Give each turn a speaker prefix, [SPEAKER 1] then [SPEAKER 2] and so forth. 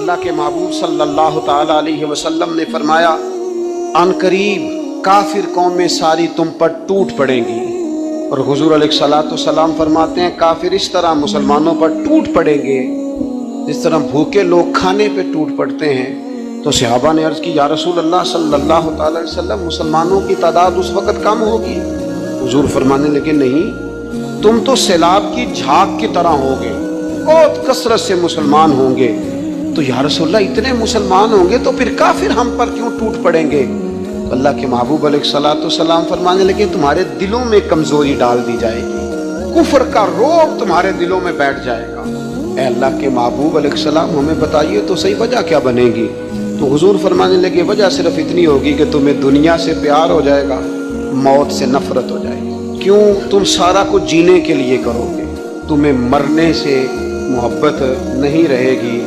[SPEAKER 1] اللہ کے محبوب صلی اللہ تعالی علیہ وسلم نے فرمایا ان قریب کافر قومیں ساری تم پر ٹوٹ پڑیں گی، اور حضور علیہ الصلوۃ والسلام فرماتے ہیں کافر اس طرح مسلمانوں پر ٹوٹ پڑیں گے جس طرح بھوکے لوگ کھانے پہ ٹوٹ پڑتے ہیں۔ تو صحابہ نے عرض کی یا رسول اللہ صلی اللہ تعالی علیہ وسلم مسلمانوں کی تعداد اس وقت کم ہوگی؟ حضور فرمانے لگے نہیں، تم تو سیلاب کی جھاگ کی طرح ہوگے، بہت کثرت سے مسلمان ہوں گے۔ تو یا رسول اللہ اتنے مسلمان ہوں گے تو پھر کافر ہم پر کیوں ٹوٹ پڑیں گے؟ تو اللہ کے محبوب علیہ الصلوۃ والسلام فرمانے لگے تمہارے دلوں میں کمزوری ڈال دی جائے گی، کفر کا رعب تمہارے دلوں میں بیٹھ جائے گا۔ اے اللہ کے محبوب علیہ السلام ہمیں بتائیے تو صحیح وجہ کیا بنے گی؟ تو حضور فرمانے لگے وجہ صرف اتنی ہوگی کہ تمہیں دنیا سے پیار ہو جائے گا، موت سے نفرت ہو جائے گی۔ کیوں؟ تم سارا کچھ جینے کے لیے کرو گے، تمہیں مرنے سے محبت نہیں رہے گی۔